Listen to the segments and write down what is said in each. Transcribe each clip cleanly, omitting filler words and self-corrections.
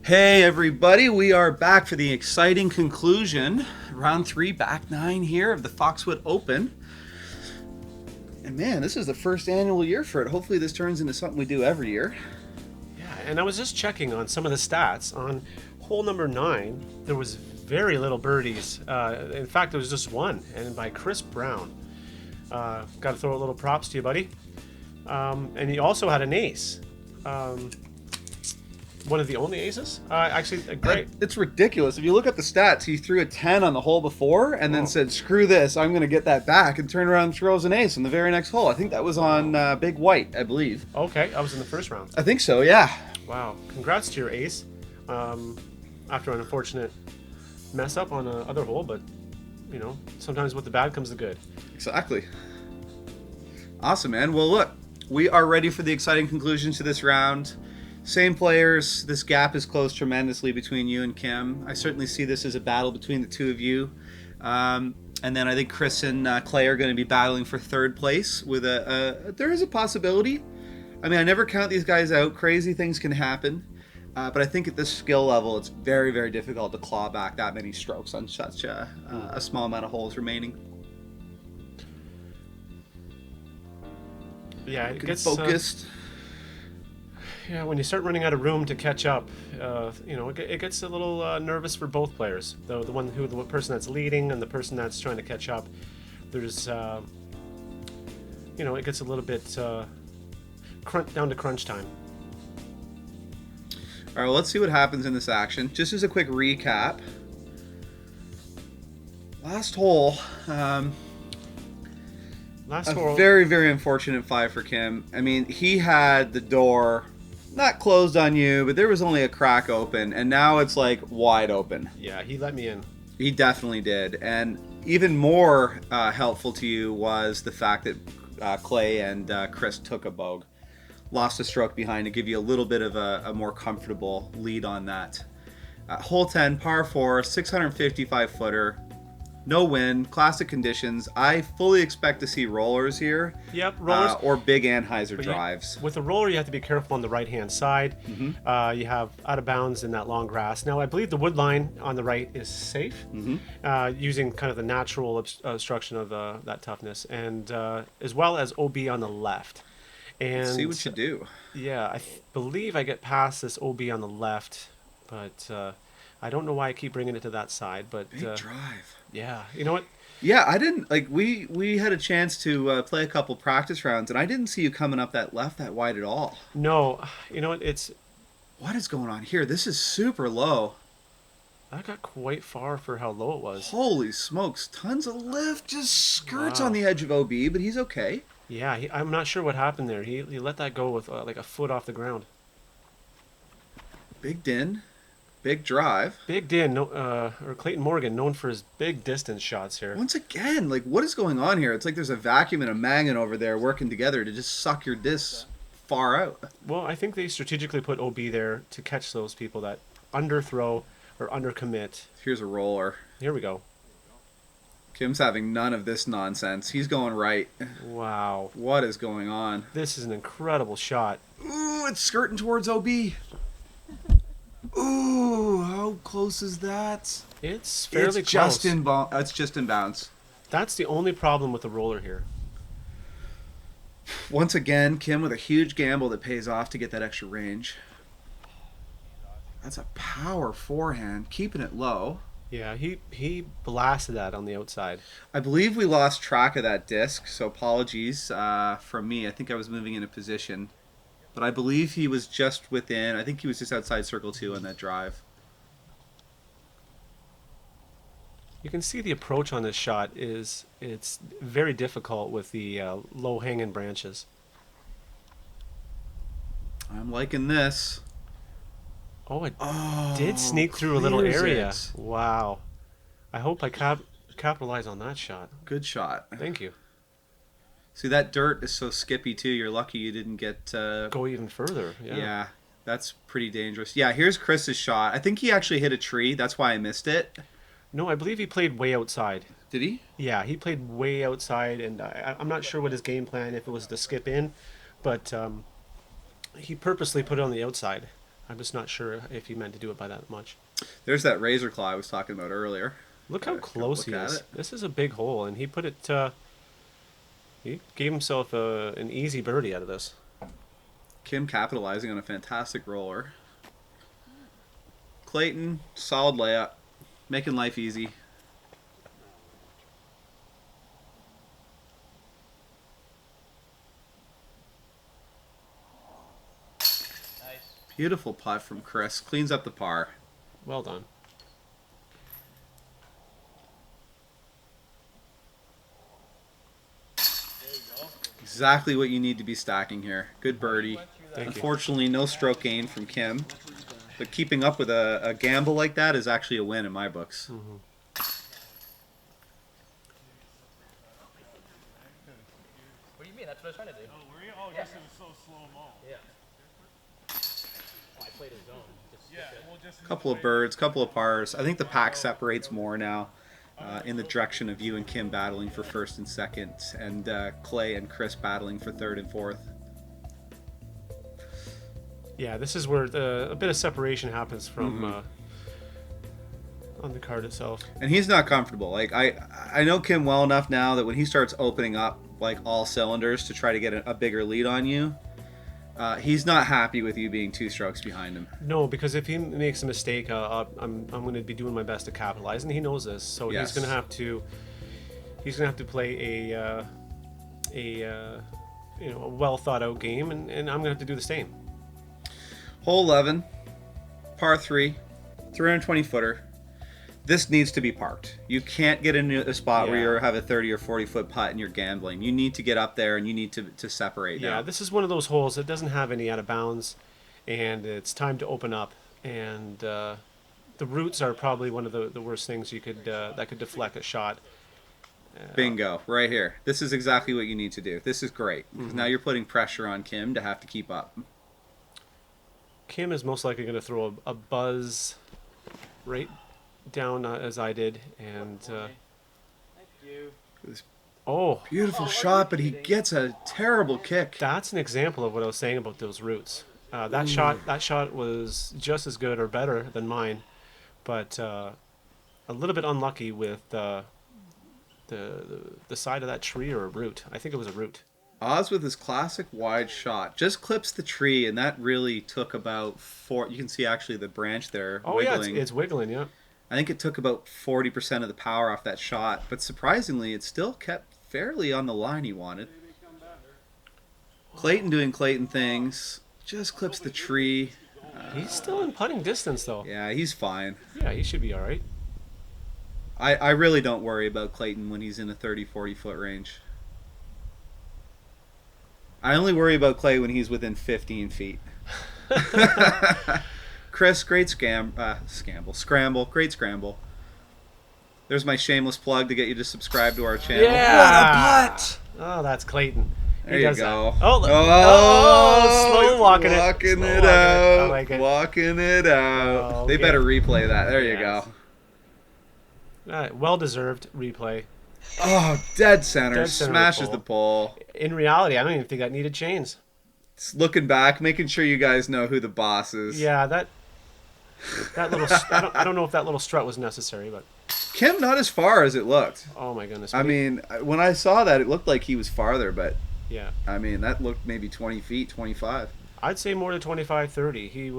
Hey everybody, we are back for the exciting conclusion, round 3, back 9 here of the Foxwood Open. And man, this is the first annual year for it. Hopefully this turns into something we do every year. Yeah, and I was just checking on some of the stats. On hole number 9, there was very little birdies. In fact, there was just one, and by Chris Brown. Got to throw a little props to you, buddy. And he also had an ace. One of the only aces? Actually, great. It's ridiculous. If you look at the stats, he threw a 10 on the hole before and then said, screw this, I'm going to get that back, and turned around and throws an ace on the very next hole. I think that was on Big White, I believe. Okay, I was in the first round. I think so, yeah. Wow. Congrats to your ace. After an unfortunate mess up on the other hole, but, you know, sometimes with the bad comes the good. Exactly. Awesome, man. Well, look, we are ready for the exciting conclusion to this round. Same players. This gap is closed tremendously between you and Kim. I certainly see this as a battle between the two of you. And then I think Chris and Clay are going to be battling for third place. With there is a possibility. I mean, I never count these guys out. Crazy things can happen. But I think at this skill level, it's very, very difficult to claw back that many strokes on such a small amount of holes remaining. Yeah, it gets focused. Yeah, when you start running out of room to catch up, you know, it gets a little nervous for both players. The person that's leading and the person that's trying to catch up. There's, you know, it gets a little bit down to crunch time. All right, well, let's see what happens in this action. Just as a quick recap. Last hole. Very, very unfortunate 5 for Kim. I mean, he had the door not closed on you, but there was only a crack open, and now it's like wide open. Yeah, he let me in. He definitely did. And even more helpful to you was the fact that Clay and Chris took a bogue. Lost a stroke behind to give you a little bit of a more comfortable lead on that. Hole 10, par 4, 655 footer. No wind, classic conditions. I fully expect to see rollers here. Yep, rollers. Or big Anheuser drives. With a roller, you have to be careful on the right-hand side. Mm-hmm. You have out of bounds in that long grass. Now, I believe the wood line on the right is safe, using kind of the natural obstruction of that toughness, and as well as OB on the left. And let's see what you do. Yeah, I believe I get past this OB on the left, but I don't know why I keep bringing it to that side. But big drive. Yeah, you know what? Yeah, I didn't like. We had a chance to play a couple practice rounds, and I didn't see you coming up that left that wide at all. No, you know what? What is going on here? This is super low. I got quite far for how low it was. Holy smokes! Tons of lift, just skirts on the edge of OB, but he's okay. Yeah, I'm not sure what happened there. He let that go with like a foot off the ground. Big din. Big drive. Big din, or Clayton Morgan, known for his big distance shots here. Once again, like, what is going on here? It's like there's a vacuum and a magnet over there working together to just suck your discs far out. Well, I think they strategically put OB there to catch those people that underthrow or undercommit. Here's a roller. Here we go. Kim's having none of this nonsense. He's going right. Wow. What is going on? This is an incredible shot. Ooh, it's skirting towards OB. Ooh, how close is that? It's fairly it's close. It's just in bounds. That's the only problem with the roller here. Once again, Kim with a huge gamble that pays off to get that extra range. That's a power forehand, keeping it low. Yeah, he blasted that on the outside. I believe we lost track of that disc, so apologies from me. I think I was moving into position. But I believe he was just within. I think he was just outside circle 2 on that drive. You can see the approach on this shot it's very difficult with the low hanging branches. I'm liking this. Oh, it did sneak through a little area. Wow. I hope I capitalize on that shot. Good shot. Thank you. See, that dirt is so skippy, too. You're lucky you didn't get... go even further. Yeah, that's pretty dangerous. Yeah, here's Chris's shot. I think he actually hit a tree. That's why I missed it. No, I believe he played way outside. Did he? Yeah, he played way outside, and I'm not sure what his game plan, if it was to skip in, but he purposely put it on the outside. I'm just not sure if he meant to do it by that much. There's that razor claw I was talking about earlier. Look how close he is. This is a big hole, and he put it. He gave himself an easy birdie out of this. Kim capitalizing on a fantastic roller. Clayton, solid layup, making life easy. Nice. Beautiful putt from Chris. Cleans up the par. Well done. Exactly what you need to be stacking here. Good birdie. Thank you. Unfortunately, no stroke gain from Kim. But keeping up with a gamble like that is actually a win in my books. Mm-hmm. What do you mean? That's what I was trying to do. Oh, were you? Oh, just it was so slow-mo. Yeah. Oh, I played his zone. Yeah, well, just Couple of birds, couple of pars. I think the pack separates more now in the direction of you and Kim battling for first and second, and Clay and Chris battling for third and fourth. Yeah, this is where a bit of separation happens from on the card itself. And he's not comfortable. Like I know Kim well enough now that when he starts opening up like all cylinders to try to get a bigger lead on you, he's not happy with you being 2 strokes behind him. No, because if he makes a mistake, I'm going to be doing my best to capitalize, and he knows this. So Yes. he's going to have to play a well thought out game, and I'm going to have to do the same. Hole 11, par 3, 320 footer. This needs to be parked. You can't get into a spot where you have a 30 or 40 foot putt and you're gambling. You need to get up there and you need to separate now. Yeah, this is one of those holes that doesn't have any out of bounds, and it's time to open up. And the roots are probably one of the worst things you could that could deflect a shot. Bingo, right here. This is exactly what you need to do. This is great. Because now you're putting pressure on Kim to have to keep up. Kim is most likely going to throw a buzz right down as I did, and Thank you. oh, Beautiful shot, but he gets a terrible kick. that's an example of what I was saying about those roots. That shot was just as good or better than mine, but a little bit unlucky with the side of that tree or a root. I think it was a root. Oz with his classic wide shot just clips the tree, and that really took about 4. You can see actually the branch there wiggling. Yeah, it's wiggling. Yeah. I think it took about 40% of the power off that shot, but surprisingly, it still kept fairly on the line he wanted. Clayton doing Clayton things, just clips the tree. He's still in putting distance though. Yeah, he's fine. Yeah, he should be all right. I really don't worry about Clayton when he's in a 30, 40 foot range. I only worry about Clay when he's within 15 feet. Chris, great scramble, great scramble. There's my shameless plug to get you to subscribe to our channel. Yeah. What a putt! Oh, that's Clayton. He There you does go. that. Oh, slow walking it. Walking Slow it walking out. I like it. Walking it out. Oh, They okay. better replay that. There you Yes. go. Well-deserved replay. Oh, dead center. Dead center Smashes pole. the pole. In reality, I don't even think that needed chains. Just looking back, making sure you guys know who the boss is. Yeah, that little. I don't know if that little strut was necessary, but Kim, not as far as it looked. oh my goodness. I mean, when I saw that, it looked like he was farther, but yeah, I mean, that looked maybe 20 feet, 25. I'd say more than 25, 30. He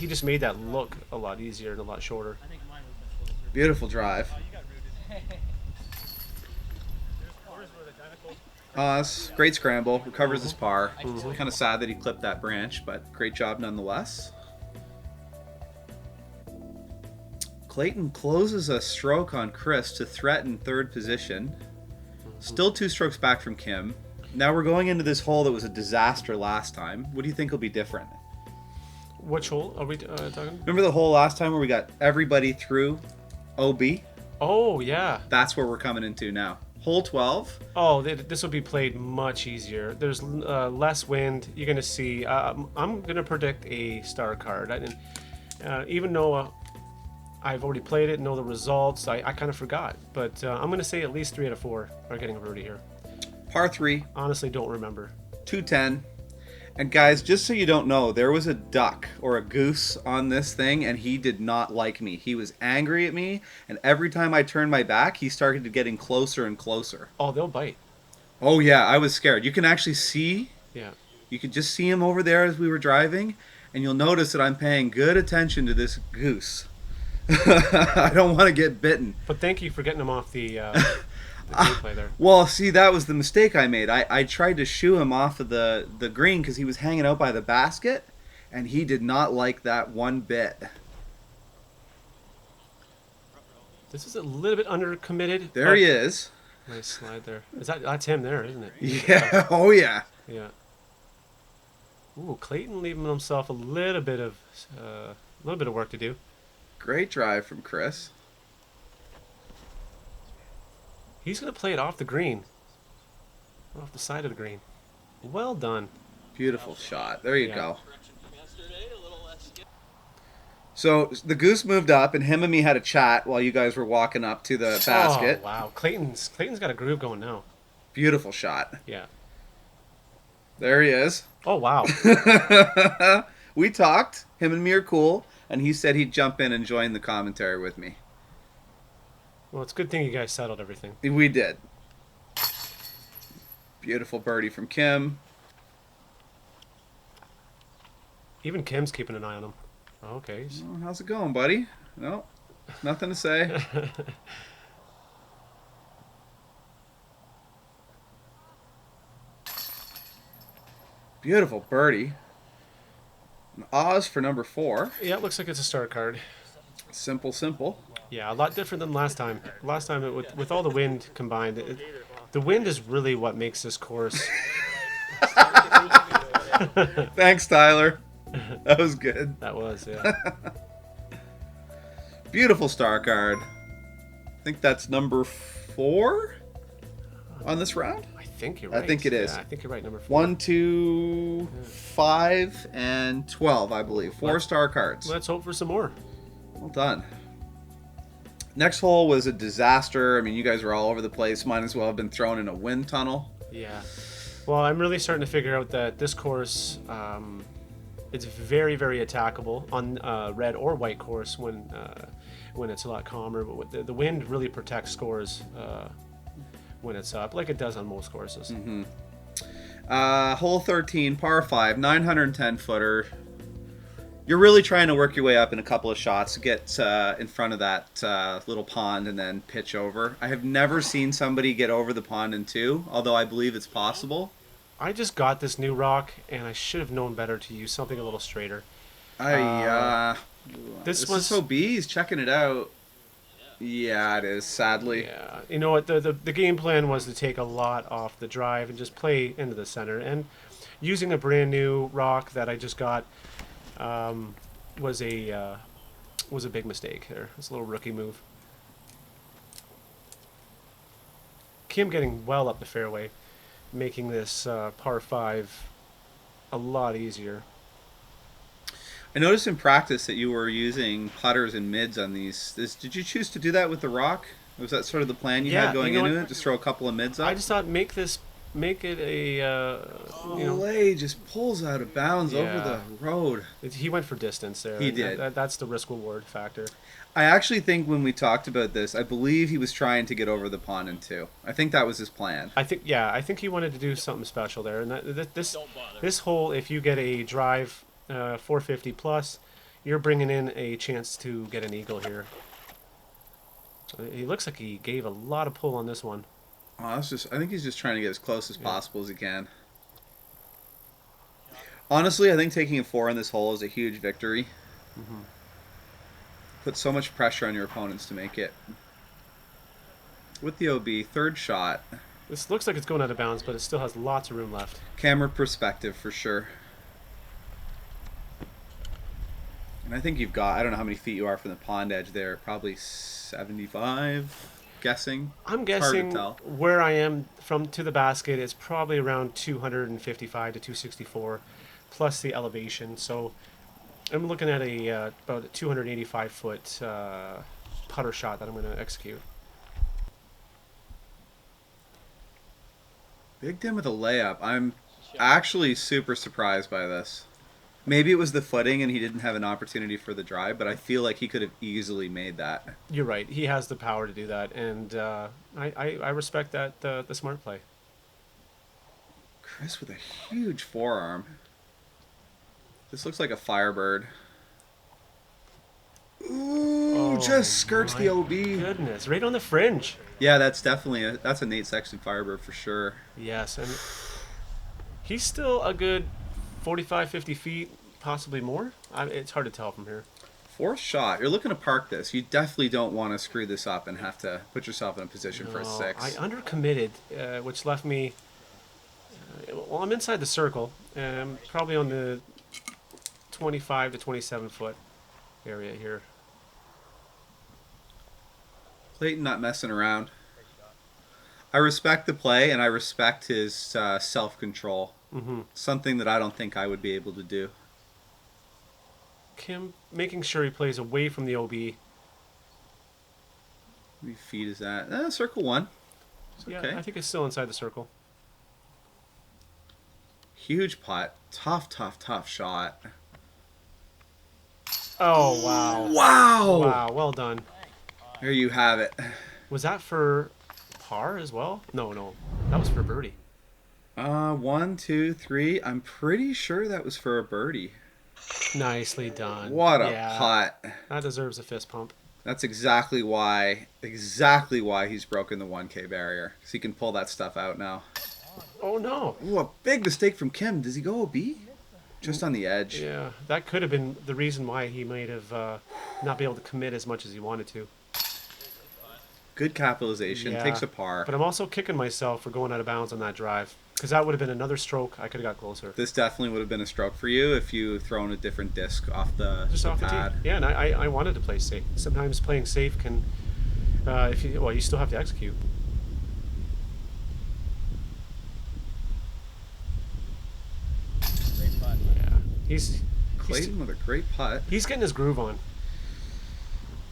just made that look a lot easier and a lot shorter. I think mine was much closer. Beautiful drive. Oh, you got rooted. Yours were identical. Great scramble. Recovers his par. Kind of sad that he clipped that branch, but great job nonetheless. Clayton closes a stroke on Chris to threaten third position. Still 2 strokes back from Kim. Now we're going into this hole that was a disaster last time. What do you think will be different? Which hole are we talking? Remember the hole last time where we got everybody through OB? Oh yeah. That's where we're coming into now. Hole 12. Oh, this will be played much easier. There's less wind. You're going to see. I'm going to predict a star card. Even though I've already played it, know the results, I kind of forgot. But I'm going to say at least 3 out of 4 are getting a birdie here. Par 3. Honestly, don't remember. 210. And guys, just so you don't know, there was a duck or a goose on this thing, and he did not like me. He was angry at me, and every time I turned my back, he started getting closer and closer. Oh, they'll bite. Oh yeah, I was scared. You can actually see, Yeah. you could just see him over there as we were driving, and you'll notice that I'm paying good attention to this goose. I don't want to get bitten. But thank you for getting them off the gameplay there. Well, see, that was the mistake I made. I tried to shoo him off of the green because he was hanging out by the basket, and he did not like that one bit. This is a little bit undercommitted. There he is. Nice slide there. That's him there, isn't it? Yeah. Oh yeah. Yeah. Ooh, Clayton leaving himself a little bit of work to do. Great drive from Chris. He's gonna play it off the green, off the side of the green. Well done. Beautiful shot. There you Yeah. go. So the goose moved up, and him and me had a chat while you guys were walking up to the basket. Oh, wow, Clayton's got a groove going now. Beautiful shot. Yeah. There he is. Oh wow. We talked. Him and me are cool, and he said he'd jump in and join the commentary with me. Well, it's a good thing you guys settled everything. We did. Beautiful birdie from Kim. Even Kim's keeping an eye on him. Okay. Oh, how's it going, buddy? No, nothing to say. Beautiful birdie. An Oz for number 4. Yeah, it looks like it's a star card. Simple, simple. Yeah, a lot different than last time. Last time, with all the wind combined, the wind is really what makes this course. Thanks, Tyler. That was good. That was, yeah. Beautiful star card. I think that's number 4 on this round. I think you're I right. think it is. Yeah, I think you're right. Number 4. 1, 2, 5, and 12, I believe. 4 star cards. Let's hope for some more. Well done. Next hole was a disaster. I mean, you guys were all over the place. Might as well have been thrown in a wind tunnel. Yeah. Well, I'm really starting to figure out that this course, it's very, very attackable on red or white course when it's a lot calmer. But with the wind really protects scores when it's up, like it does on most courses. Mm-hmm. Hole 13, par 5, 910 footer. You're really trying to work your way up in a couple of shots to get in front of that little pond and then pitch over. I have never seen somebody get over the pond in 2, although I believe it's possible. I just got this new rock, and I should have known better to use something a little straighter. This was is so He's checking it out. Yeah, it is, sadly. Yeah, you know what? The game plan was to take a lot off the drive and just play into the center. And using a brand new rock that I just got was a big mistake there. It's a little rookie move. Kim getting well up the fairway, making this par 5 a lot easier. I noticed in practice that you were using putters and mids on these. Did you choose to do that with the rock? Was that sort of the plan you had going into it? Just throw a couple of mids up? I just thought make it a Lay just pulls out of bounds over Yeah. the road. He went for distance there. He and did. That's the risk reward factor. I actually think when we talked about this, I believe he was trying to get over the pond in 2. I think that was his plan. I think he wanted to do something special there. And this hole, if you get a drive 450 plus, you're bringing in a chance to get an eagle here. He looks like he gave a lot of pull on this one. Oh, I think he's just trying to get as close as possible as he can. Honestly, I think taking a 4 on this hole is a huge victory. Mm-hmm. Put so much pressure on your opponents to make it. With the OB, third shot. This looks like it's going out of bounds, but it still has lots of room left. Camera perspective for sure. And I think you've got, I don't know how many feet you are from the pond edge there, probably 75, guessing. I'm It's hard to guessing tell. where I am from to the basket is probably around 255 to 264, plus the elevation. So I'm looking at about a 285 foot putter shot that I'm going to execute. Big Dim with a layup. I'm actually super surprised by this. Maybe it was the footing and he didn't have an opportunity for the drive, but I feel like he could have easily made that. You're right. He has the power to do that, and I respect that the smart play. Chris with a huge forearm. This looks like a Firebird. Ooh, just skirts the OB. Goodness, right on the fringe. Yeah, that's definitely that's a Nate Sexton Firebird for sure. Yes, and he's still a good 45, 50 feet, possibly more. It's hard to tell from here. Fourth shot. You're looking to park this. You definitely don't want to screw this up and have to put yourself in a position for a No, 6. I undercommitted, which left me. Well, I'm inside the circle, probably on the 25 to 27 foot area here. Clayton not messing around. I respect the play and I respect his self-control. Mm-hmm. Something that I don't think I would be able to do. Kim making sure he plays away from the OB. How many feet is that? Circle 1. It's Yeah, okay. I think it's still inside the circle. Huge putt. Tough shot. Oh, wow. Wow! Wow, well done. There you have it. Was that for par as well? No. That was for birdie. 1, 2, 3. I'm pretty sure that was for a birdie. Nicely done. What a Yeah, putt. that deserves a fist pump. That's exactly why he's broken the 1K barrier. Because he can pull that stuff out now. Oh, no. Ooh, a big mistake from Kim. Does he go OB? Just on the edge. Yeah, that could have been the reason why he might have not be able to commit as much as he wanted to. Good capitalization. Yeah, Takes a par. But I'm also kicking myself for going out of bounds on that drive. Because that would have been another stroke. I could have got closer. This definitely would have been a stroke for you if you thrown a different disc off the Just off the pad. tee. Yeah, and I wanted to play safe. Sometimes playing safe can, you still have to execute. Great putt. Yeah, he's Clayton with a great putt. he's getting his groove on.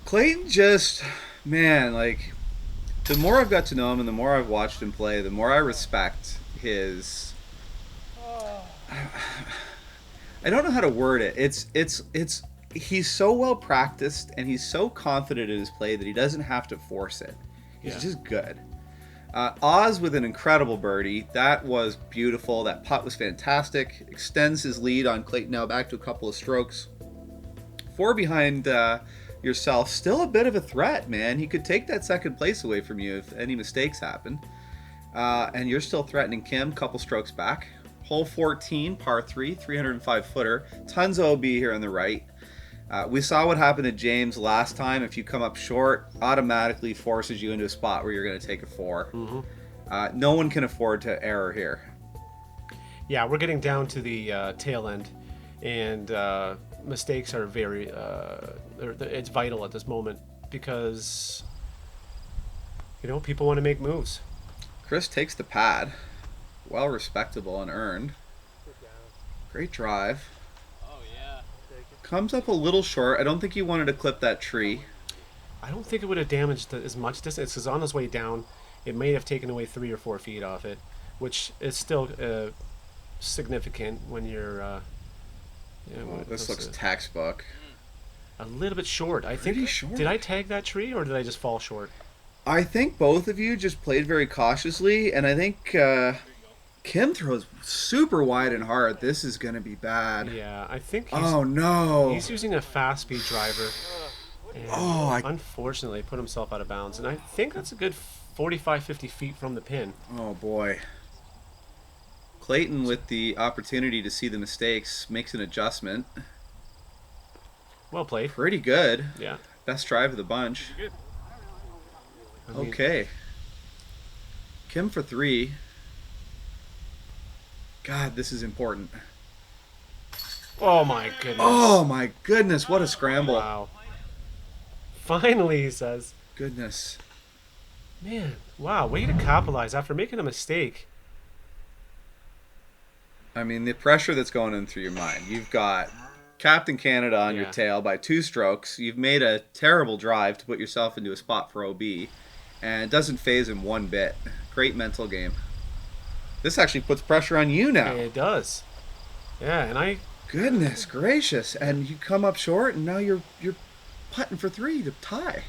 Clayton just, man, like, the more I've got to know him and the more I've watched him play, the more I respect his. I don't know how to word it. It's he's so well practiced and he's so confident in his play that he doesn't have to force it. He's Yeah. just good. Oz with an incredible birdie. That was beautiful. That putt was fantastic. Extends his lead on Clayton now back to a couple of strokes. 4 behind yourself. Still a bit of a threat, man. He could take that second place away from you if any mistakes happen. And you're still threatening Kim. Couple strokes back. Hole 14, par 3, 305 footer. Tons of OB here on the right. We saw what happened to James last time. If you come up short, automatically forces you into a spot where you're going to take a 4. Mm-hmm. No one can afford to error here. Yeah, we're getting down to the tail end, and mistakes are very. It's vital at this moment because people want to make moves. Chris takes the pad. Well respectable and earned. Great drive. Oh, yeah. Comes up a little short. I don't think he wanted to clip that tree. I don't think it would have damaged as much distance because on his way down, it may have taken away 3 or 4 feet off it, which is still significant when you're. This looks textbook. a little bit short. I think. Pretty short. Did I tag that tree or did I just fall short? I think both of you just played very cautiously, and I think Kim throws super wide and hard. This is going to be bad. Yeah, I think Oh, no. he's using a fast speed driver. And Oh, unfortunately put himself out of bounds. And I think that's a good 45, 50 feet from the pin. Oh, boy. Clayton, with the opportunity to see the mistakes, makes an adjustment. Well played. Pretty good. Yeah. Best drive of the bunch. I mean, Okay. Kim for 3. God, this is important. Oh my goodness. Oh, my goodness. What a scramble. Wow. Finally, he says. Goodness. Man, wow, way to capitalize after making a mistake. I mean, the pressure that's going in through your mind. You've got Captain Canada on your Yeah. tail by 2 strokes. You've made a terrible drive to put yourself into a spot for OB. And it doesn't phase him one bit. Great mental game. This actually puts pressure on you now. It does. Yeah, and I. Goodness gracious! And you come up short, and now you're putting for 3 to tie.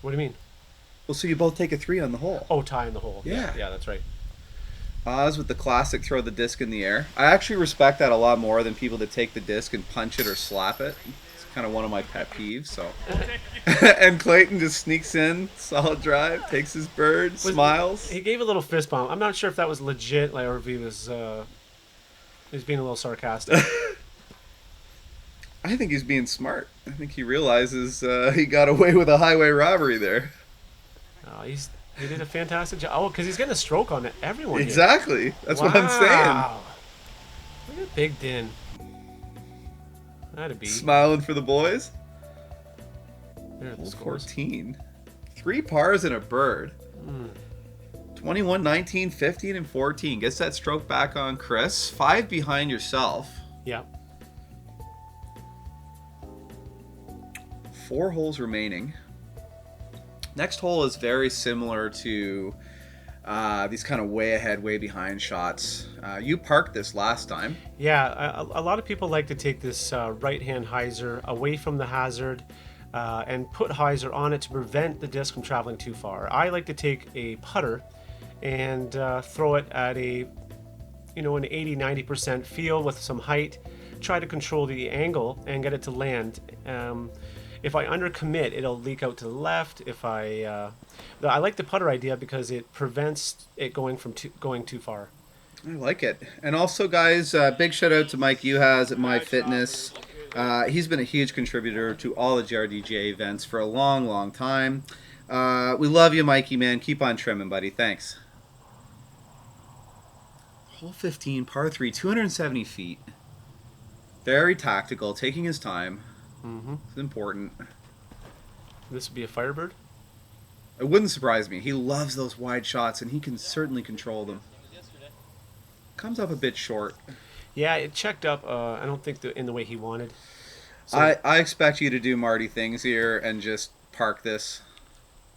What do you mean? Well, so you both take a 3 on the hole. Oh, tie in the hole. Yeah. Yeah, that's right. Oz with the classic throw the disc in the air. I actually respect that a lot more than people that take the disc and punch it or slap it. It's kind of one of my pet peeves. So, and Clayton just sneaks in, solid drive, takes his bird, smiles. He gave a little fist bump. I'm not sure if that was legit, like, or if he was being a little sarcastic. I think he's being smart. I think he realizes he got away with a highway robbery there. He did a fantastic job. Oh, because he's getting a stroke on everyone here. Exactly. That's what I'm saying. Look at Big Din. That'd be. Smiling for the boys. There are the Hole scores. 14. 3 pars and a bird. 21, 19, 15, and 14. Gets that stroke back on Chris. 5 behind yourself. Yeah. 4 holes remaining. Next hole is very similar to these kind of way ahead, way behind shots. You parked this last time. Yeah, a lot of people like to take this right-hand hyzer away from the hazard and put hyzer on it to prevent the disc from traveling too far. I like to take a putter and throw it at an 80-90% feel with some height. Try to control the angle and get it to land. If I undercommit, it'll leak out to the left. If I like the putter idea because it prevents it going too far. I like it. And also, guys, big shout out to Mike Uhas at My Fitness. He's been a huge contributor to all the GRDGA events for a long, long time. We love you, Mikey, man. Keep on trimming, buddy. Thanks. Hole 15, par 3, 270 feet. Very tactical, taking his time. It's important. This would be a Firebird? It wouldn't surprise me. He loves those wide shots, and he can certainly control them. Comes up a bit short. Yeah, it checked up. I don't think in the way he wanted. So, I expect you to do Marty things here and just park this.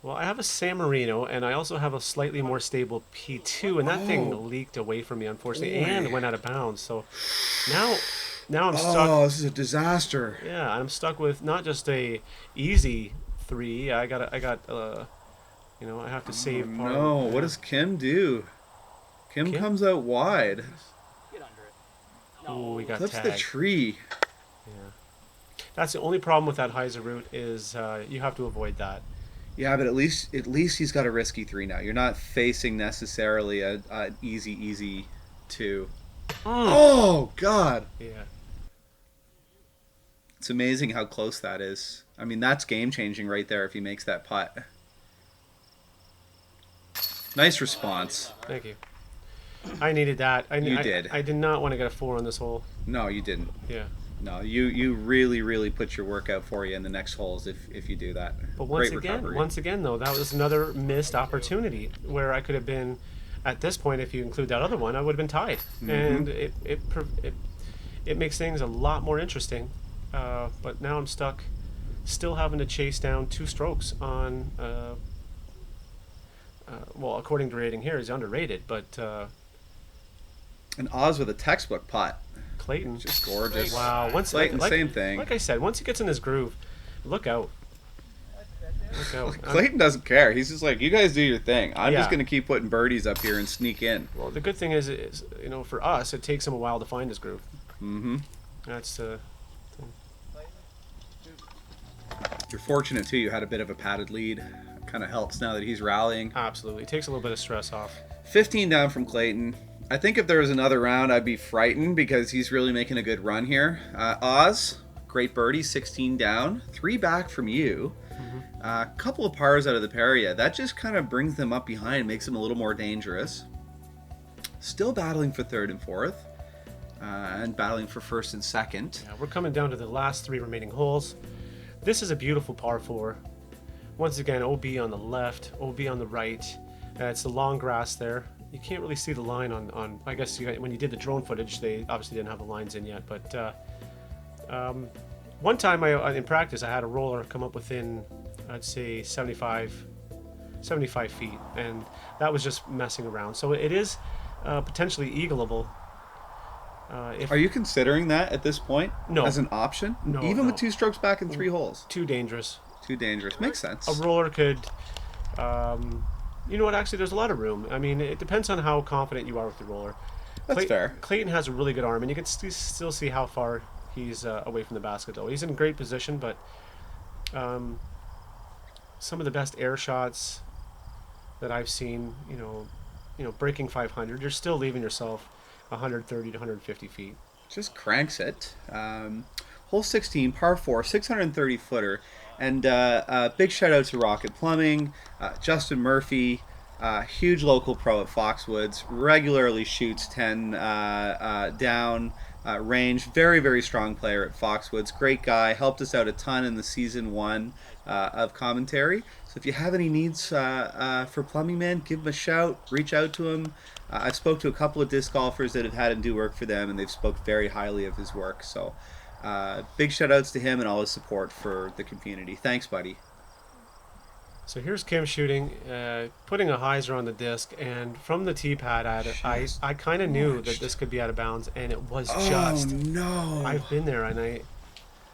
Well, I have a San Marino, and I also have a slightly more stable P2, and that thing leaked away from me, unfortunately, and went out of bounds. So now I'm stuck. Oh, this is a disaster. Yeah, I'm stuck with not just a easy 3. I have to save. Oh, no, what does Kim do? Kim comes out wide. Get under it. Oh, we got Flips tagged. the tree. Yeah, that's the only problem with that hyzer route is you have to avoid that. Yeah, but at least he's got a risky 3 now. You're not facing necessarily an easy 2. Oh God! Yeah. It's amazing how close that is. I mean, that's game changing right there if he makes that putt. Nice response. Thank you. I needed that. You did. I did not want to get a 4 on this hole. No, you didn't. Yeah. No, you really put your work out for you in the next holes if you do that. But Great recovery. once again though, that was another missed opportunity where I could have been, at this point, if you include that other one, I would have been tied. And it makes things a lot more interesting. But now I'm stuck, still having to chase down 2 strokes on. Well, according to rating here, he's underrated, but. And Oz with a textbook putt. Clayton. Just gorgeous. Wow. Clayton, same thing. Like I said, once he gets in his groove, look out. Look out. Clayton doesn't care. He's just like, you guys do your thing. I'm just Yeah. going to keep putting birdies up here and sneak in. Well, the good thing is, for us, it takes him a while to find his groove. Mm-hmm. That's You're fortunate, too. You had a bit of a padded lead. Kind of helps now that he's rallying. absolutely. It takes a little bit of stress off. 15 down from Clayton. I think if there was another round, I'd be frightened because he's really making a good run here. Oz, great birdie, 16 down. 3 back from you. A couple of pars out of the Peria. That just kind of brings them up behind, makes them a little more dangerous. Still battling for 3rd and 4th. And battling for 1st and 2nd. Yeah, we're coming down to the last 3 remaining holes. This is a beautiful par 4. Once again, OB on the left, OB on the right. It's the long grass there. You can't really see the line on I guess when you did the drone footage, they obviously didn't have the lines in yet. But one time in practice, I had a roller come up within, I'd say 75 75 feet, and that was just messing around. So it is potentially eagleable. If Are you considering that at this point No. as an option? No, Even no. with 2 strokes back and 3 holes? too dangerous. Too dangerous. Makes sense. A roller could, you know what? Actually, there's a lot of room. I mean, it depends on how confident you are with the roller. That's fair. Clayton has a really good arm, and you can still see how far he's away from the basket, though. He's in great position, but some of the best air shots that I've seen, breaking 500, you're still leaving yourself 130 to 150 feet. Just cranks it. Hole 16, par 4, 630 footer. And big shout out to Rocket Plumbing, Justin Murphy, huge local pro at Foxwoods, regularly shoots 10 down range. Very, very strong player at Foxwoods. Great guy. Helped us out a ton in the season 1 of commentary. So if you have any needs for plumbing, man, give him a shout. Reach out to him. I've spoke to a couple of disc golfers that have had him do work for them, and they've spoke very highly of his work. So big shout outs to him and all his support for the community. Thanks, buddy. So here's Kim shooting, putting a hyzer on the disc, and from the tee pad, I kind of knew that this could be out of bounds, and it was just. Oh, no. I've been there, and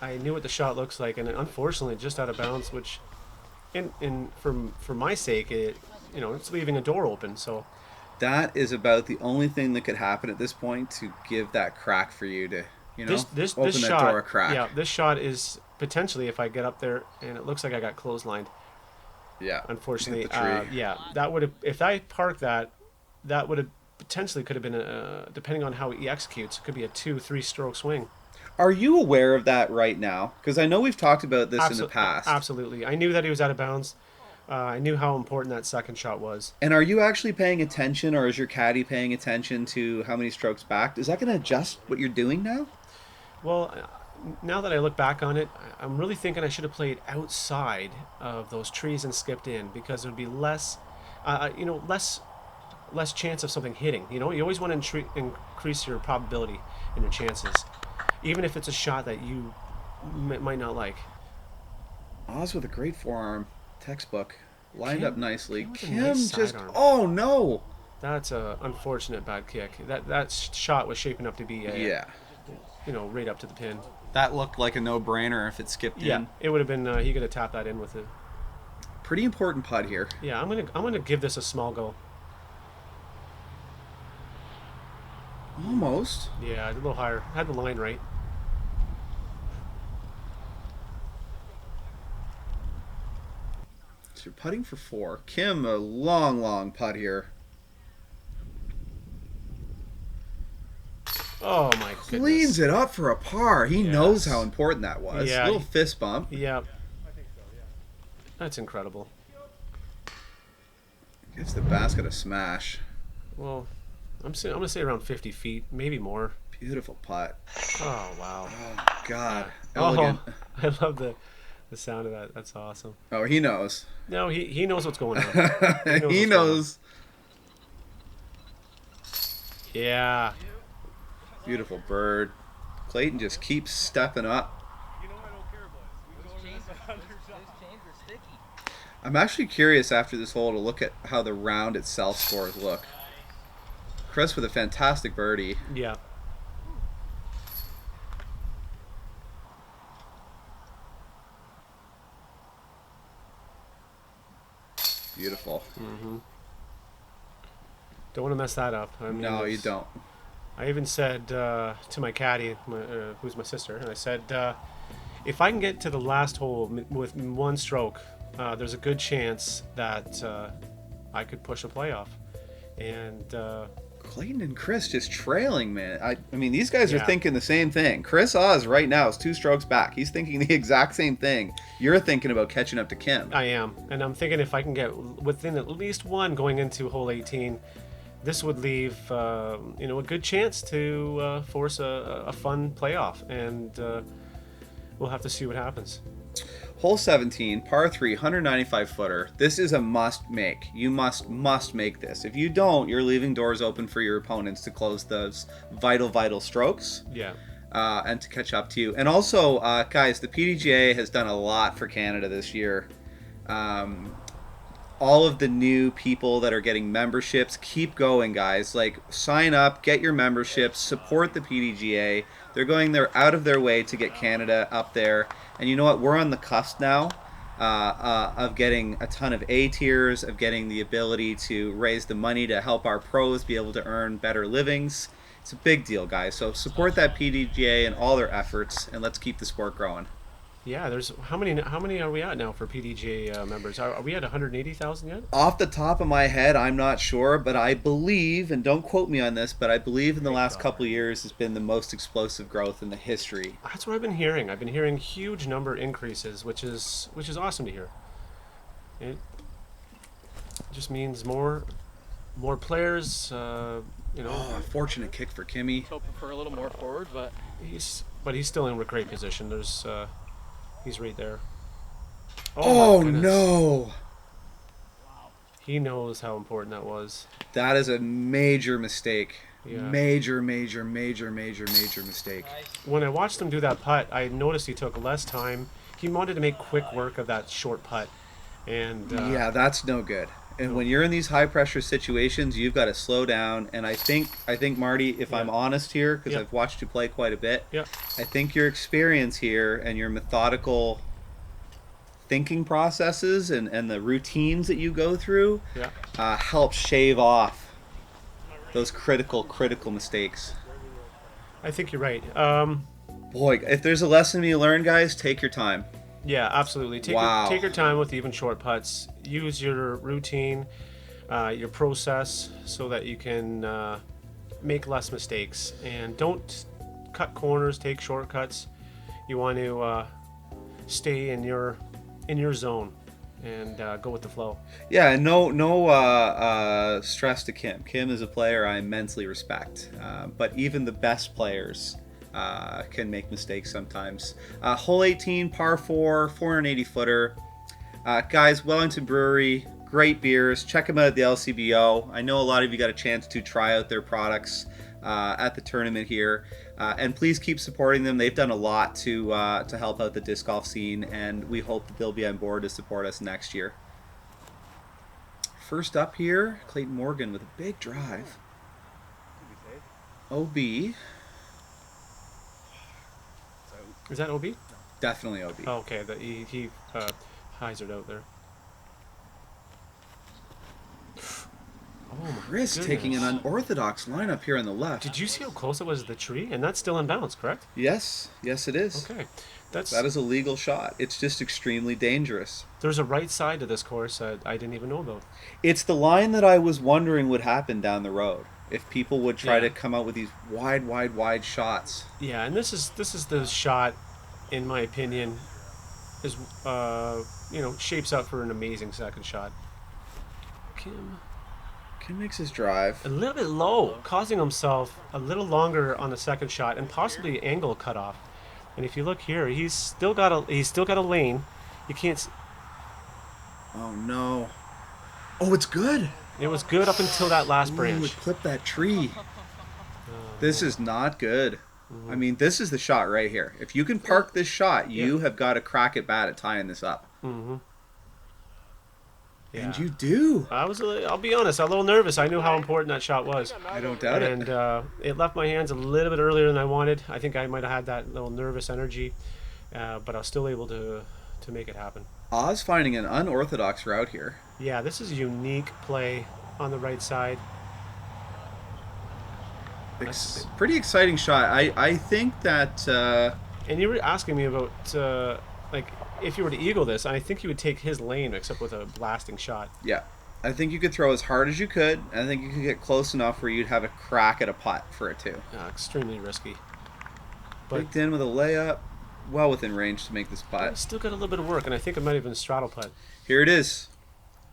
I knew what the shot looks like, and unfortunately, just out of bounds, which, for my sake, it's leaving a door open. So That is about the only thing that could happen at this point to give that crack for you to, this open that shot, door a crack. yeah, this shot is potentially, if I get up there, and it looks like I got clotheslined. Yeah. Unfortunately, Hit the tree. that would have, if I parked that would have potentially could have been depending on how he executes, it could be a 2-3 stroke swing. Are you aware of that right now? Because I know we've talked about this in the past. Absolutely, I knew that he was out of bounds. I knew how important that second shot was. And are you actually paying attention, or is your caddy paying attention to how many strokes back? Is that going to adjust what you're doing now? Well, now that I look back on it, I'm really thinking I should have played outside of those trees and skipped in, because there would be less chance of something hitting. You always want to increase your probability and your chances, even if it's a shot that you might not like. Oz with a great forearm. Textbook. Lined up nicely. Kim with a Kim nice just... sidearm. Oh, no! That's a unfortunate bad kick. That shot was shaping up to be right up to the pin. That looked like a no-brainer if it skipped in. It would have been. He could have tapped that in with it. Pretty important putt here. Yeah, I'm gonna give this a small go. Almost. Yeah, a little higher. Had the line right. So you're putting for 4. Kim, a long, long putt here. Oh my goodness. Cleans it up for a par. He knows how important that was. Yeah. Little fist bump. Yeah. That's incredible. Gives the basket a smash. Well, I'm gonna say around 50 feet, maybe more. Beautiful putt. Oh wow. Oh, God. Elegant. Oh, I love the sound of that. That's awesome. Oh, he knows. No, he knows what's going on. He knows. Yeah. Beautiful bird. Clayton just keeps stepping up. You know I don't care about it. We Those go chains, to those chains are sticky. I'm actually curious after this hole to look at how the round itself scores look. Chris with a fantastic birdie. Yeah. Beautiful. Mm-hmm. Don't want to mess that up. I mean, No, you don't. I even said to my caddy, who's my sister, and I said, if I can get to the last hole with one stroke, there's a good chance that I could push a playoff. And Clayton and Chris just trailing, man. I mean, these guys are Yeah. thinking the same thing. Chris Oz right now is 2 strokes back. He's thinking the exact same thing. You're thinking about catching up to Kim. I am, and I'm thinking if I can get within at least one going into hole 18, this would leave a good chance to force a fun playoff, and we'll have to see what happens. Hole 17, par 3, 195 footer. This is a must make. You must make this. If you don't, you're leaving doors open for your opponents to close those vital strokes. Yeah. And to catch up to you. And also, guys, the PDGA has done a lot for Canada this year. all of the new people that are getting memberships, keep going, guys. Like, sign up, get your memberships, support the PDGA. They're going there out of their way to get Canada up there. And you know what? We're on the cusp now of getting a ton of A tiers, of getting the ability to raise the money to help our pros be able to earn better livings. It's a big deal, guys. So support that PDGA and all their efforts, and let's keep the sport growing. Yeah, there's how many are we at now for PDGA members? Are we at 180,000 yet? Off the top of my head, I'm not sure, but I believe, and don't quote me on this, but I believe in the last couple of years has been the most explosive growth in the history. That's what I've been hearing. I've been hearing huge number increases, which is awesome to hear. It just means more players. You know, Oh, a fortunate kick for Kimmy. Hoping for a little more forward, but he's still in a great position. There's he's right there. Oh, my goodness. no! He knows how important that was. That is a major mistake. Yeah. Major mistake. nice. When I watched him do that putt, I noticed he took less time. He wanted to make quick work of that short putt, and Yeah, that's no good. And when you're in these high pressure situations, you've got to slow down. And I think Marty, if I'm honest here, because Yeah. I've watched you play quite a bit, yeah, I think your experience here and your methodical thinking processes and the routines that you go through yeah. help shave off those critical mistakes. I think you're right. Boy, if there's a lesson to be learned, guys, take your time. Yeah, absolutely. Take your time with even short putts. Use your routine, your process, so that you can make less mistakes. And don't cut corners. Take shortcuts. You want to stay in your zone and go with the flow. Yeah, and no stress to Kim. Kim is a player I immensely respect, but even the best players can make mistakes sometimes. Hole 18, par 4, 480 footer. Guys, Wellington Brewery, great beers. Check them out at the LCBO. I know a lot of you got a chance to try out their products at the tournament here. And please keep supporting them. They've done a lot to help out the disc golf scene, and we hope that they'll be on board to support us next year. First up here, Clayton Morgan with a big drive. OB. Is that OB? Definitely OB. Oh, okay. He hyzered out there. Oh my Chris taking an goodness. unorthodox lineup here on the left. Did you see how close it was to the tree? And that's still in bounds, correct? Yes, it is. Okay. That That is a legal shot. It's just extremely dangerous. There's a right side to this course I didn't even know about. It's the line that I was wondering would happen down the road if people would try Yeah. to come out with these wide shots. Yeah, and this is the shot, in my opinion, is shapes up for an amazing second shot. Kim Makes his drive. a little bit low, causing himself a little longer on the second shot and possibly angle cut off. And if you look here, he's still got a lane. You can't. Oh no. Oh, it's good. It was good up until that last Ooh, branch. it clipped that tree. This is not good. I mean, this is the shot right here. If you can park this shot, you have got a crack at bat at tying this up. Mm-hmm. Yeah. And you do. I'll be honest, a little nervous. I knew how important that shot was. I don't doubt it. And it left my hands a little bit earlier than I wanted. I think I might have had that little nervous energy, but I was still able to make it happen. Oz finding an unorthodox route here. Yeah, this is a unique play on the right side. Pretty exciting shot. I think that And you were asking me about if you were to eagle this, I think you would take his lane except with a blasting shot. yeah, I think you could throw as hard as you could. I think you could get close enough where you'd have a crack at a putt for it too. Extremely risky. But Picked in with a layup, well within range to make this putt. still got a little bit of work, and I think it might have been a straddle putt. Here it is.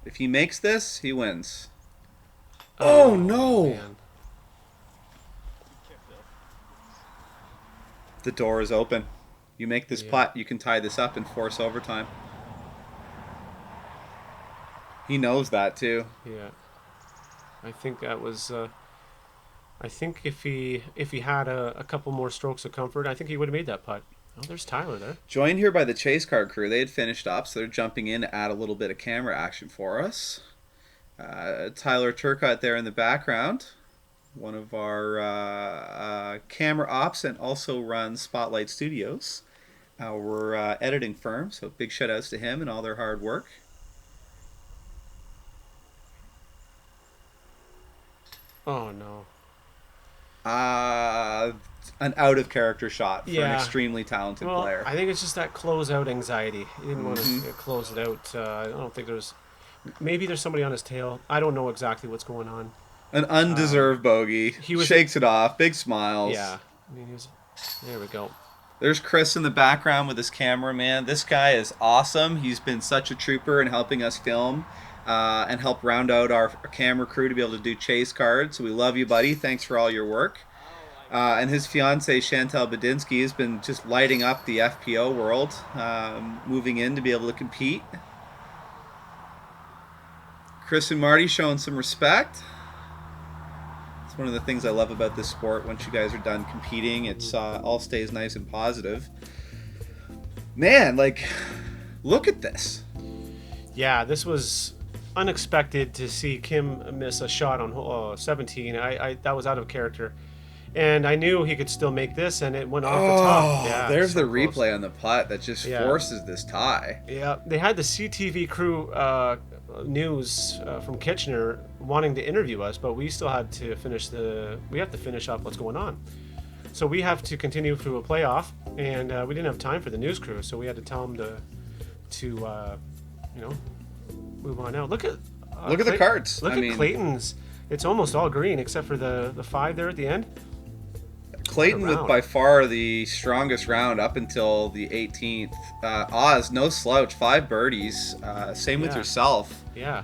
If he makes this, he wins. Oh, no! Man. The door is open. You make this putt, you can tie this up and force overtime. He knows that too. Yeah, I think that was. I think if he had a couple more strokes of comfort, I think he would have made that putt. Oh, there's Tyler there. Joined here by the chase card crew. They had finished up, so they're jumping in to add a little bit of camera action for us. Tyler Turcotte there in the background. One of our camera ops and also runs Spotlight Studios, our editing firm. So big shout outs to him and all their hard work. Oh, no. An out of character shot for an Yeah. extremely talented Well, player. I think it's just that closeout anxiety. He didn't want to close it out. I don't think there's... Maybe there's somebody on his tail. I don't know exactly what's going on. An undeserved bogey. he was- Shakes it off. Big smiles. Yeah. I mean, he was... There we go. There's Chris in the background with his camera, man. This guy is awesome. He's been such a trooper in helping us film and help round out our camera crew to be able to do chase cards. So we love you, buddy. Thanks for all your work. And his fiancée, Chantal Badinsky, has been just lighting up the FPO world, moving in to be able to compete. Chris and Marty showing some respect. It's one of the things I love about this sport. Once you guys are done competing, it's all stays nice and positive. Man, like, look at this. Yeah, this was unexpected to see Kim miss a shot on hole 17. That was out of character. And I knew he could still make this, and it went off the top. Yeah, there's so the close. replay on the putt that just Yeah. forces this tie. Yeah, they had the CTV crew news from Kitchener wanting to interview us, but we still had to finish off what's going on. So we have to continue through a playoff, and we didn't have time for the news crew, so we had to tell them to move on now. Look at the cards. Look I at mean- Clayton's. It's almost all green except for the 5 there at the end. Clayton with round. by far the strongest round up until the 18th. Oz, no slouch, 5 birdies. Same with Yeah. yourself. Yeah.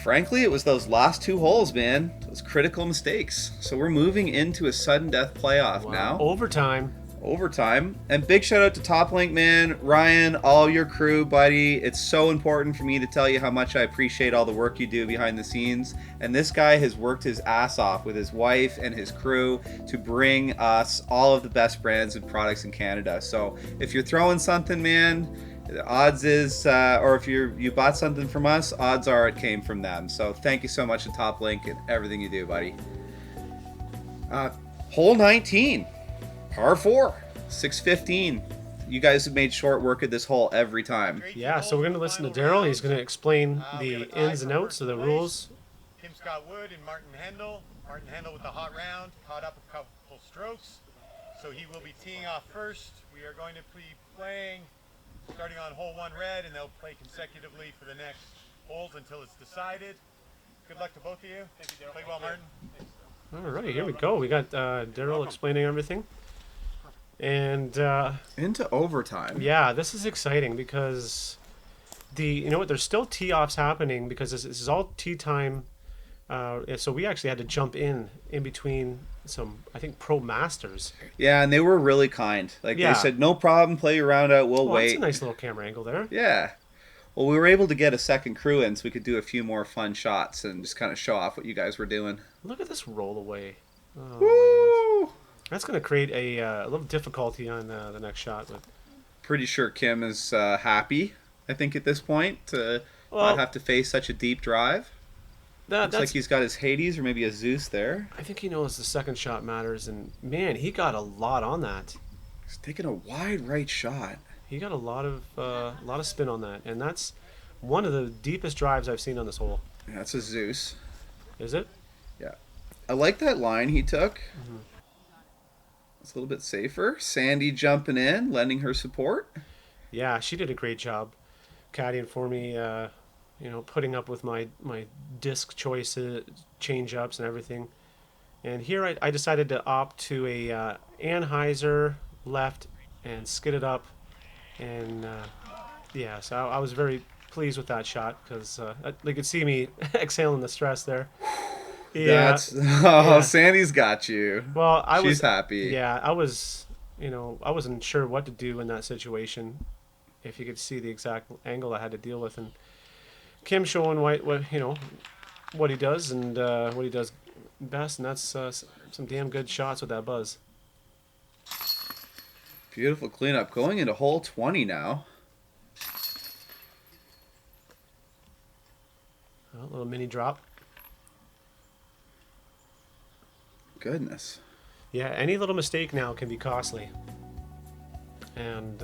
Frankly, it was those last 2 holes, man. Those critical mistakes. So we're moving into a sudden death playoff Wow. now. Overtime. Overtime. And big shout out to Top Link, man. Ryan, all your crew, buddy. It's so important for me to tell you how much I appreciate all the work you do behind the scenes. And this guy has worked his ass off with his wife and his crew to bring us all of the best brands and products in Canada. So if you're throwing something, man, the odds is, or if you bought something from us, odds are it came from them. So thank you so much to Top Link and everything you do, buddy. Hole 19. Par 4, 615. You guys have made short work of this hole every time. Yeah, so we're going to listen to Daryl. He's going to explain the ins and outs of the rules. Tim Scott Wood and Martin Hendel. Martin Hendel with the hot round, caught up a couple strokes. So he will be teeing off first. We are going to be playing starting on hole 1 red, and they'll play consecutively for the next holes until it's decided. Good luck to both of you. Thank you, Daryl. Play well, Martin. All right, here we go. We got Daryl explaining everything. And Into overtime. yeah, this is exciting because there's still tee offs happening because this is all tee time. So we actually had to jump in between some, I think, pro masters. Yeah, and they were really kind. Like Yeah. they said, no problem, play your round out, we'll Well, that's wait. a nice little camera angle there. Yeah. Well, we were able to get a second crew in so we could do a few more fun shots and just kind of show off what you guys were doing. Look at this roll away. Oh, my goodness. Woo! That's going to create a little difficulty on the next shot. But Pretty sure Kim is happy, I think, at this point, to Well, not have to face such a deep drive. Looks that's like he's got his Hades or maybe a Zeus there. I think he knows the second shot matters, and man, he got a lot on that. He's taking a wide right shot. He got a lot of spin on that, and that's one of the deepest drives I've seen on this hole. Yeah, that's a Zeus. Is it? I like that line he took. It's a little bit safer. Sandy jumping in, lending her support. Yeah, she did a great job caddying for me. Putting up with my disc choices, change ups, and everything. And here I decided to opt to a Anheuser left and skid it up. And so I was very pleased with that shot because they could see me exhaling the stress there. Yeah. Yeah. Sandy's got you. Well, She's happy. Yeah, I was. I wasn't sure what to do in that situation. If you could see the exact angle I had to deal with, and Kim showing what he does and what he does best, and that's some damn good shots with that buzz. Beautiful cleanup. Going into hole 20 now. A little mini drop. Goodness. Yeah, any little mistake now can be costly. And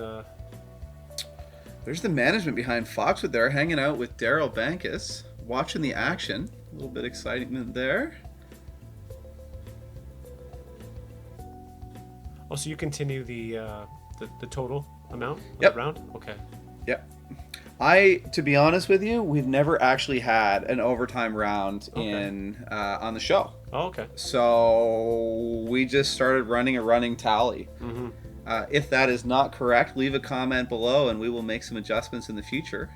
There's the management behind Foxwood there, hanging out with Daryl Bankus, watching the action. A little bit of excitement there. oh, so you continue the total amount of Yep. the round? Okay. Yep. To be honest with you, we've never actually had an overtime round on the show. Oh, okay. So we just started running a running tally. Mm-hmm. If that is not correct, leave a comment below and we will make some adjustments in the future.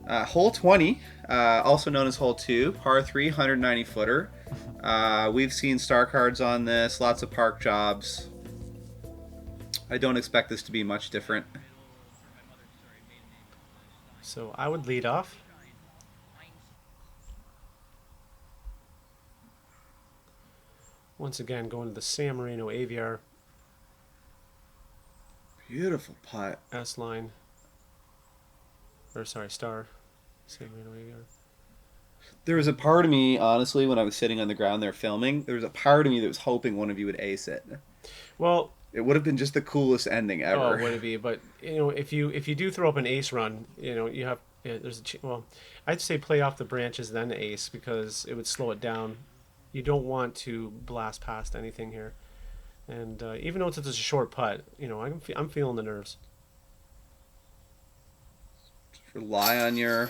Hole 20, also known as hole 2, par 3, 190 footer. We've seen star cards on this, lots of park jobs. I don't expect this to be much different. So I would lead off. Once again, going to the San Marino AVR Beautiful putt. S line. Or sorry, star. San Marino AVR. There was a part of me, honestly, when I was sitting on the ground there filming, there was a part of me that was hoping one of you would ace it. Well, It would have been just the coolest ending ever. oh, would it be? But if you do throw up an ace run, you have there's well, I'd say play off the branches then ace because it would slow it down. You don't want to blast past anything here, and even though it's a short putt, I'm feeling the nerves. Just rely on your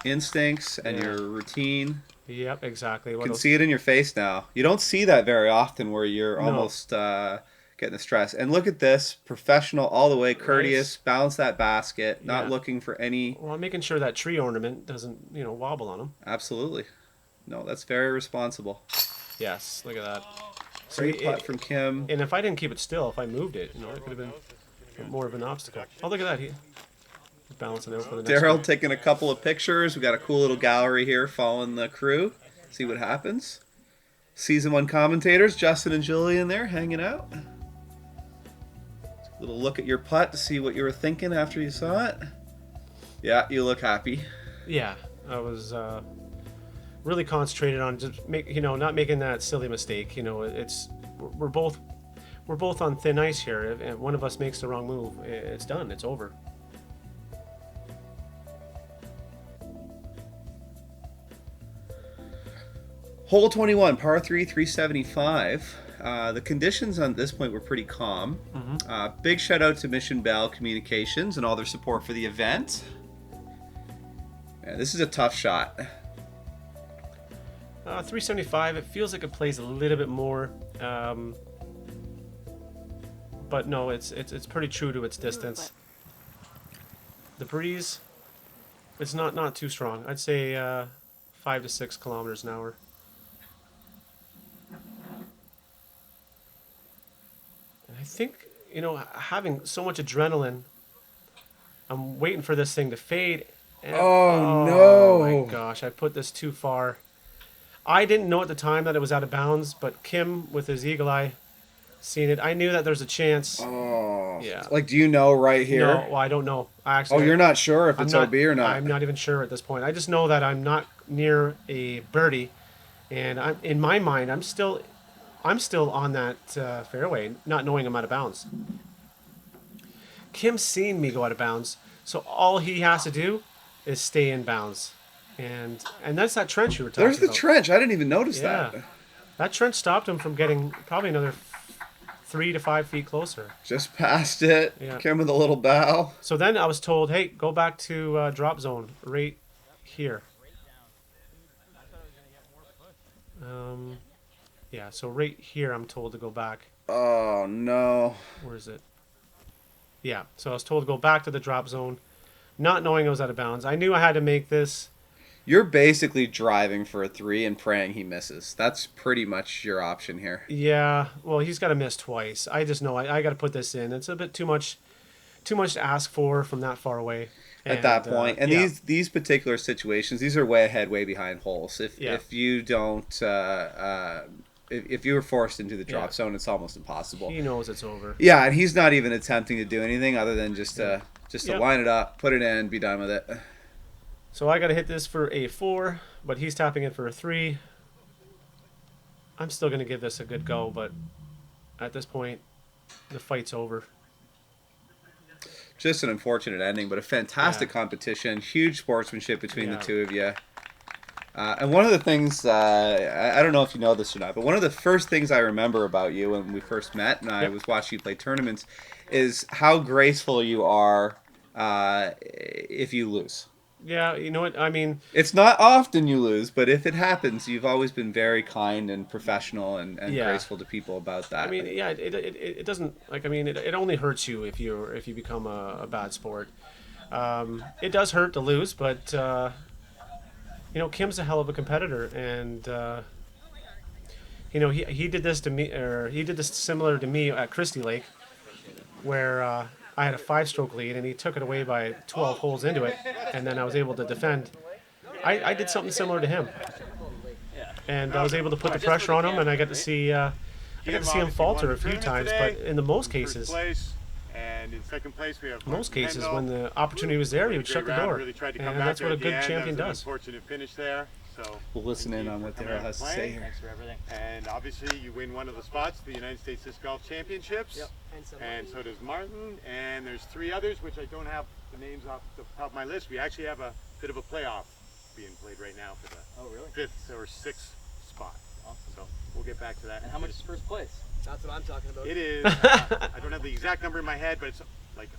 instincts and Yeah. your routine. Yep, exactly. You What can else? see it in your face now. You don't see that very often where you're No. almost getting the stress. And look at this, professional all the way, courteous, balance that basket, not Yeah. looking for any... Well, I'm making sure that tree ornament doesn't wobble on them. Absolutely. No, that's very responsible. Yes, look at that. Great putt from Kim. And if I didn't keep it still, if I moved it, it could have been more of an obstacle. Oh, look at that. He's balancing out for the next Daryl one. taking a couple of pictures. We got a cool little gallery here following the crew. See what happens. Season 1 commentators, Justin and Julian there hanging out. Little look at your putt to see what you were thinking after you saw it. Yeah, you look happy. Yeah, I was really concentrated on just not making that silly mistake. We're both on thin ice here. If one of us makes the wrong move, it's done. It's over. Hole 21, par 3, 375. The conditions on this point were pretty calm. Big shout out to Mission Bell Communications and all their support for the event. Yeah, this is a tough shot. 375. It feels like it plays a little bit more, but no, it's pretty true to its distance. The breeze, it's not too strong. I'd say 5 to 6 kilometers an hour. And I think having so much adrenaline, I'm waiting for this thing to fade. And, Oh, no. my gosh, I put this too far. I didn't know at the time that it was out of bounds, but Kim, with his eagle eye, seen it. I knew that there's a chance. Oh. Yeah. Like, do you know right here? No, well, I don't know. Oh, you're not sure if I'm it's not, OB or not? I'm not even sure at this point. I just know that I'm not near a birdie, and in my mind, I'm still on that fairway, not knowing I'm out of bounds. Kim's seen me go out of bounds, so all he has to do is stay in bounds. And that's that trench you were talking There's the about. trench. I didn't even notice Yeah. that. That trench stopped him from getting probably another 3 to 5 feet closer. Just past it. Yeah. Kim with a little bow. So then I was told, hey, go back to drop zone right here. Yeah, so right here I'm told to go back. Oh, no. Where is it? Yeah, so I was told to go back to the drop zone, not knowing I was out of bounds. I knew I had to make this. You're basically driving for a 3 and praying he misses. That's pretty much your option here. Yeah, well, he's got to miss twice. I just know I got to put this in. It's a bit too much to ask for from that far away. At that point. And yeah. these particular situations, these are way ahead, way behind holes. If you don't if you were forced into the drop Yeah. zone, it's almost impossible. He knows it's over. Yeah, and he's not even attempting to do anything other than just to Yep. line it up, put it in, be done with it. So I got to hit this for a 4, but he's tapping in for a 3. I'm still going to give this a good go, but at this point, the fight's over. Just an unfortunate ending, but a fantastic competition. Huge sportsmanship between the two of you. And one of the things, I don't know if you know this or not, but one of the first things I remember about you when we first met and I was watching you play tournaments is how graceful you are if you lose. Yeah, you know what? I mean, It's not often you lose, but if it happens, you've always been very kind and professional and graceful to people about that. I mean, yeah, it doesn't, like, I mean, it only hurts you if you become a bad sport. It does hurt to lose, but you know, Kim's a hell of a competitor, and you know, he did this to me, or he did this similar to me at Christie Lake, where I had a 5-stroke lead, and he took it away by 12 holes into it, and then I was able to defend. I did something similar to him, and I was able to put the pressure on him, and I got to see him falter a few times, but in the most cases, and in second place, we have most cases, Hendel. when the opportunity was there, he would shut the door, Really tried to come and back that's there what a at the good end. champion That was does. an unfortunate finish there. So we'll listen in on what Daryl has to say here. Thanks for everything. And obviously, you win one of the spots, the United States Disc Golf Championships. Yep. And so does Martin. And there's 3 others, which I don't have the names off the top of my list. We actually have a bit of a playoff being played right now for the 5th or 6th spot. Awesome. So we'll get back to that. And how much is first place? That's what I'm talking about. It is. I don't have the exact number in my head, but it's like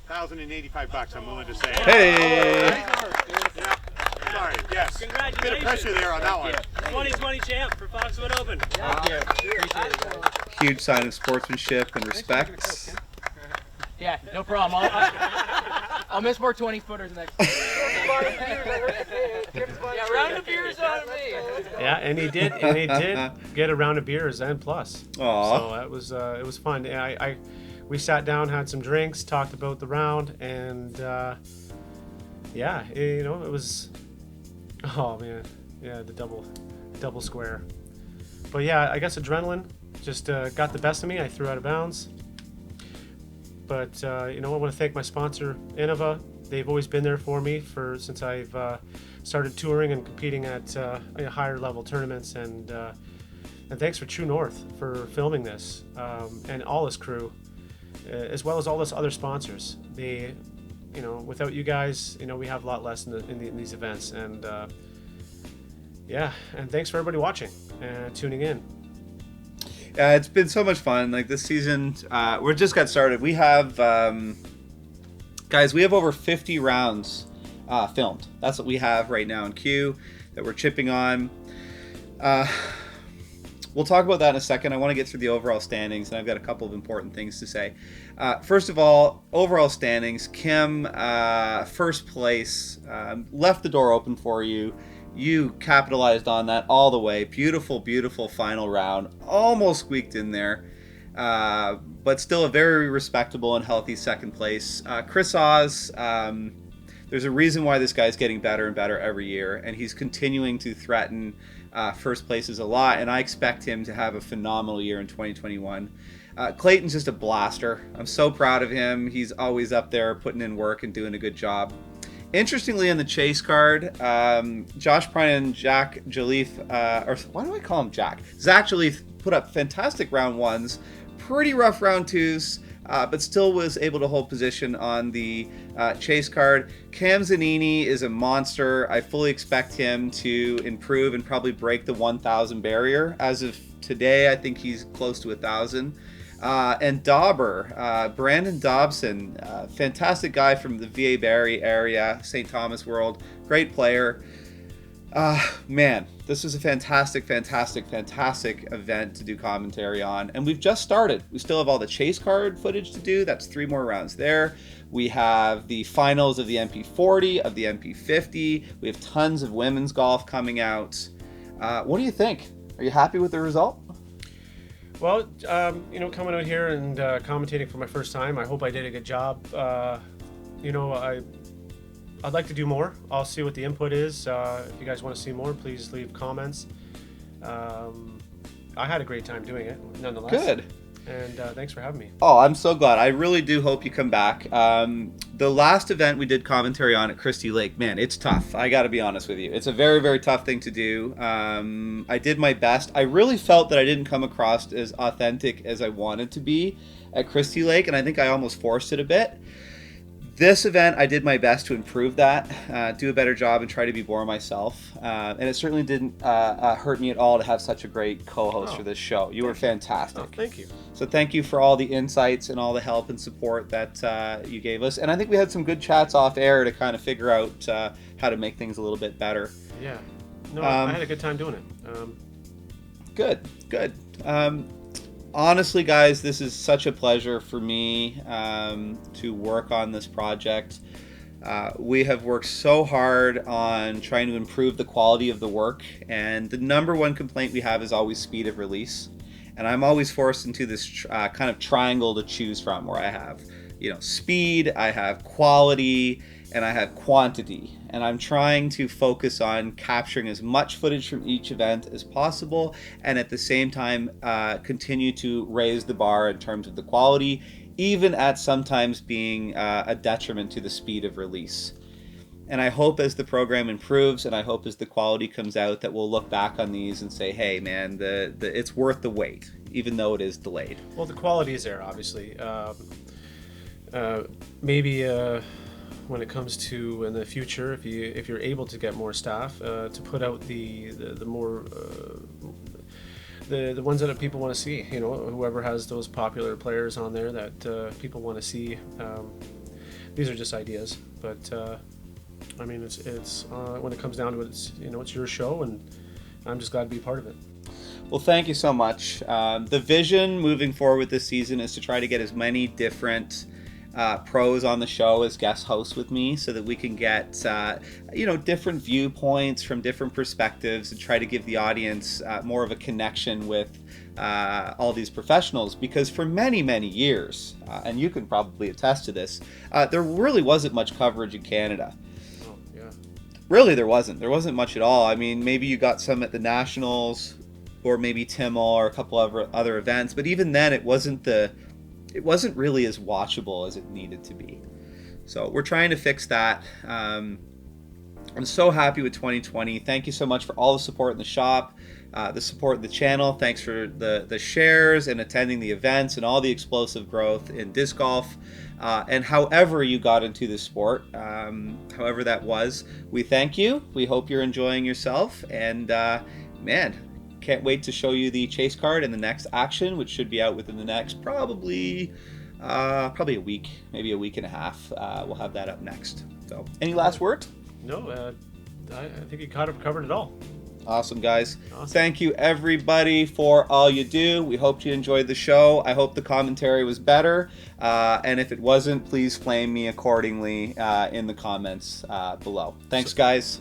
$1,085. I'm willing to say. Hey! Yeah. Sorry. Yes. Congratulations. Bit of pressure there on that one. 2020 champ for Foxwood Open. Huge sign of sportsmanship and respect. Yeah, no problem. I'll miss more 20-footers next time. Yeah, round of beers on me. Yeah, and he did get a round of beers and plus. Aw. So that was it was fun. And we sat down, had some drinks, talked about the round, and yeah, you know, it was, oh man, yeah, the double square. But yeah, I guess adrenaline just got the best of me. I threw out of bounds. But you know, I want to thank my sponsor, Innova. They've always been there for me since I've started touring and competing at higher level tournaments. And thanks for True North for filming this, and all this crew, as well as all those other sponsors. They, you know, without you guys, you know, we have a lot less in these events. And yeah, and thanks for everybody watching and tuning in. It's been so much fun. Like this season, we just got started. We have, guys, we have over 50 rounds filmed. That's what we have right now in queue that we're chipping on. We'll talk about that in a second. I want to get through the overall standings, and I've got a couple of important things to say. First of all, overall standings. Kim, first place, left the door open for you. You capitalized on that all the way. Beautiful, beautiful final round. Almost squeaked in there. But still a very respectable and healthy second place. Chris Oz, there's a reason why this guy's getting better and better every year. And he's continuing to threaten first places a lot. And I expect him to have a phenomenal year in 2021. Clayton's just a blaster. I'm so proud of him. He's always up there putting in work and doing a good job. Interestingly, in the chase card, Josh Prine and Jack Jaleef, or why do I call him Jack? Zach Jaleef put up fantastic round ones, pretty rough round twos, but still was able to hold position on the chase card. Cam Zanini is a monster. I fully expect him to improve and probably break the 1,000 barrier. As of today, I think he's close to 1,000. And Dauber, Brandon Dobson, fantastic guy from the VA Barrie area, St. Thomas world, great player. Man, this was a fantastic event to do commentary on. And we've just started. We still have all the chase card footage to do. That's 3 more rounds there. We have the finals of the MP40, of the MP50. We have tons of women's golf coming out. What do you think? Are you happy with the result? Well, you know, coming out here and commentating for my first time, I hope I did a good job. You know, I'd like to do more. I'll see what the input is. If you guys want to see more, please leave comments. I had a great time doing it, nonetheless. Good. And thanks for having me. Oh, I'm so glad. I really do hope you come back. The last event we did commentary on at Christie Lake, man, it's tough. I got to be honest with you. It's a very, very tough thing to do. I did my best. I really felt that I didn't come across as authentic as I wanted to be at Christie Lake, and I think I almost forced it a bit. This event, I did my best to improve that, do a better job, and try to be more myself. And it certainly didn't hurt me at all to have such a great co-host for this show. You were fantastic. Oh, thank you. So thank you for all the insights and all the help and support that you gave us. And I think we had some good chats off air to kind of figure out how to make things a little bit better. Yeah. No, I had a good time doing it. Good. Honestly, guys, this is such a pleasure for me to work on this project. We have worked so hard on trying to improve the quality of the work, and the number one complaint we have is always speed of release. And I'm always forced into this kind of triangle to choose from, where I have, speed, I have quality, and I have quantity. And I'm trying to focus on capturing as much footage from each event as possible, and at the same time continue to raise the bar in terms of the quality, even at sometimes being a detriment to the speed of release. And I hope as the program improves, and I hope as the quality comes out, that we'll look back on these and say, hey man, it's worth the wait, even though it is delayed. Well, the quality is there, obviously. Maybe when it comes to in the future, if you're able to get more staff to put out the more the ones that people want to see, whoever has those popular players on there that people want to see. These are just ideas, but I mean, it's when it comes down to it, it's your show, and I'm just glad to be part of it. Well, thank you so much. The vision moving forward with this season is to try to get as many different pros on the show as guest hosts with me, so that we can get different viewpoints from different perspectives and try to give the audience more of a connection with all these professionals. Because for many years, and you can probably attest to this, there really wasn't much coverage in Canada. Oh, yeah. Really, there wasn't much at all. I mean, maybe you got some at the Nationals, or maybe Timmel, or a couple of other events, but even then it wasn't really as watchable as it needed to be. So we're trying to fix that. I'm so happy with 2020. Thank you so much for all the support in the shop, the support in the channel. Thanks for the shares and attending the events and all the explosive growth in disc golf. And however you got into this sport, however that was, we thank you. We hope you're enjoying yourself. And man, can't wait to show you the chase card in the next action, which should be out within the next probably a week, maybe a week and a half. We'll have that up next. So, any last words? No, I think you covered it all. Awesome, guys. Awesome. Thank you, everybody, for all you do. We hope you enjoyed the show. I hope the commentary was better. And if it wasn't, please flame me accordingly in the comments below. Thanks, guys.